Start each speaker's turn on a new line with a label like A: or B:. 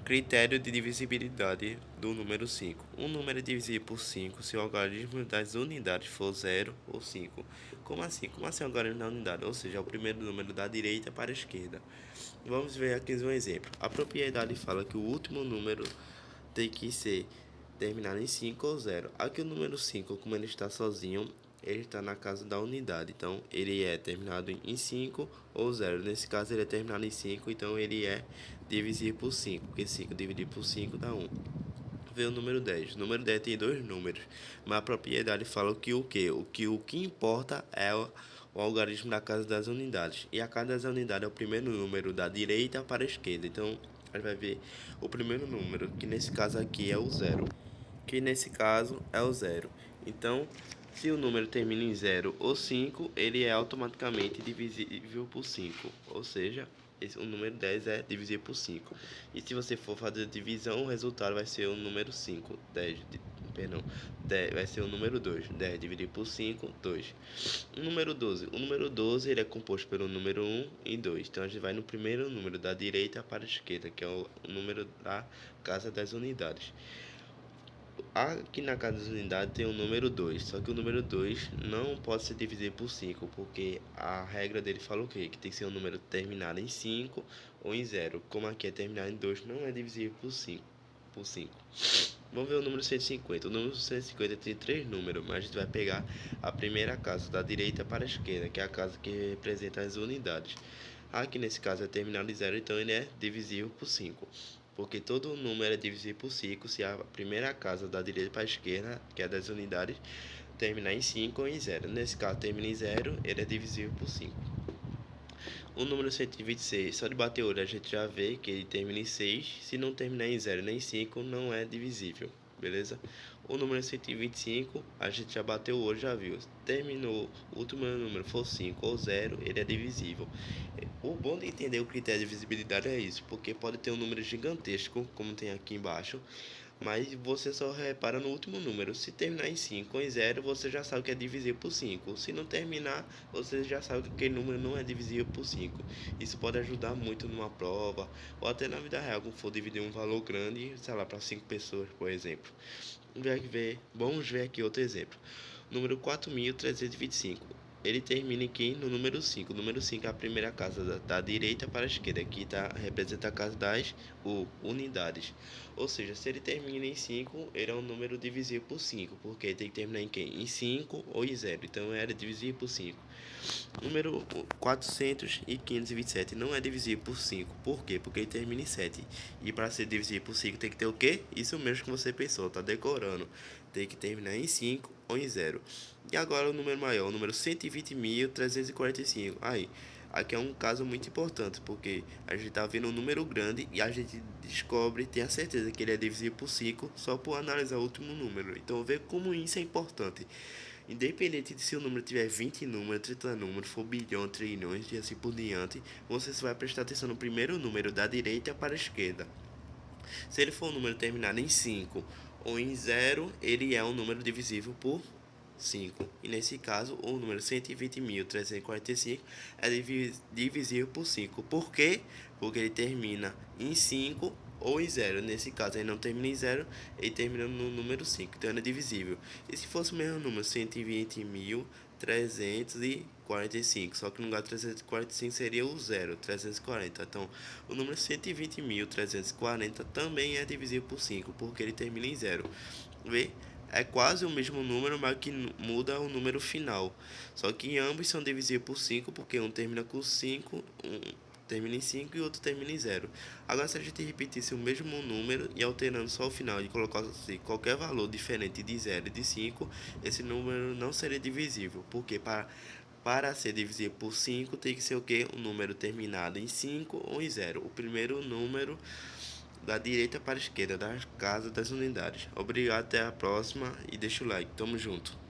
A: Critério de divisibilidade do número 5. Um número é divisível por 5 se o algarismo das unidades for 0 ou 5. Como assim? Como assim o algarismo da unidade? Ou seja, é o primeiro número da direita para a esquerda. Vamos ver aqui um exemplo. A propriedade fala que o último número tem que ser terminado em 5 ou 0. Aqui o número 5, como ele está sozinho, ele está na casa da unidade. Então, ele é terminado em 5 ou 0. Nesse caso, ele é terminado em 5, então ele é divisível por 5, porque 5 dividido por 5 dá 1. Vê o número 10. O número 10 tem dois números, mas a propriedade fala que o quê? O que importa é o algarismo da casa das unidades. E a casa das unidades é o primeiro número da direita para a esquerda. Então, a gente vai ver o primeiro número, que nesse caso aqui é o 0. Que nesse caso é o 0. Então, se o número termina em 0 ou 5, ele é automaticamente divisível por 5. Ou seja, o número 10 é divisível por 5. E se você for fazer divisão, o resultado vai ser o número 5. 10 vai ser o número 2. 10 dividido por 5, 2. O número 12. O número 12 ele é composto pelo número 1 e 2. Então a gente vai no primeiro número da direita para a esquerda, que é o número da casa das unidades. Aqui na casa das unidades tem o número 2, só que o número 2 não pode ser dividido por 5, porque a regra dele fala o quê? Que tem que ser um número terminado em 5 ou em 0. Como aqui é terminado em 2, não é divisível por 5. Vamos ver o número 150. O número 150 tem três números, mas a gente vai pegar a primeira casa da direita para a esquerda, que é a casa que representa as unidades. Aqui nesse caso é terminado em 0, então ele é divisível por 5. Porque todo número é divisível por 5 se a primeira casa da direita para a esquerda, que é das unidades, terminar em 5 ou em 0. Nesse caso termina em 0, ele é divisível por 5. O número 126, só de bater o olho a gente já vê que ele termina em 6. Se não terminar em 0 nem 5, não é divisível, beleza? O número 125, a gente já bateu o olho, já viu. Terminou, o último número for 5 ou 0, ele é divisível. O bom de entender o critério de divisibilidade é isso, porque pode ter um número gigantesco, como tem aqui embaixo, mas você só repara no último número. Se terminar em 5 ou em 0, você já sabe que é divisível por 5. Se não terminar, você já sabe que aquele número não é divisível por 5. Isso pode ajudar muito numa prova, ou até na vida real, quando for dividir um valor grande, sei lá, para 5 pessoas, por exemplo. Vamos ver aqui outro exemplo. Número 4.325. Ele termina aqui no número 5. O número 5 é a primeira casa da direita para a esquerda. Aqui representa a casa das unidades. Ou seja, se ele termina em 5, ele é um número divisível por 5. Porque tem que terminar em quem? Em 5 ou em 0. Então era divisível por 5. Número 400 e 527 não é divisível por 5. Por quê? Porque ele termina em 7. E para ser divisível por 5 tem que ter o quê? Isso mesmo que você pensou, tá decorando. Tem que terminar em 5 ou em 0. E agora o número maior, o número 120.345. Aí, aqui é um caso muito importante, porque a gente está vendo um número grande e a gente descobre, tem a certeza que ele é divisível por 5 só por analisar o último número. Então, vê como isso é importante. Independente de se o número tiver 20 números, 30 números, for bilhão, trilhões e assim por diante, você só vai prestar atenção no primeiro número da direita para a esquerda. Se ele for um número terminado em 5 ou em 0, ele é um número divisível por 5. E nesse caso, o número 120.345 é divisível por 5. Por quê? Porque ele termina em 5 ou em 0. Nesse caso, ele não termina em 0, ele termina no número 5. Então, ele é divisível. E se fosse o mesmo número, 120.345, só que no lugar de 345 seria o 0, 340. Então, o número 120.340 também é divisível por 5, porque ele termina em 0. Vê? É quase o mesmo número, mas que muda o número final. Só que ambos são divisíveis por 5, porque um termina com 5, um termina em 5 e o outro termina em 0. Agora, se a gente repetisse o mesmo número e alterando só o final e colocasse qualquer valor diferente de 0 e de 5, esse número não seria divisível. Porque para ser divisível por 5, tem que ser o quê? Um número terminado em 5 ou em 0. O primeiro número da direita para a esquerda da casa das unidades. Obrigado, até a próxima e deixa o like. Tamo junto.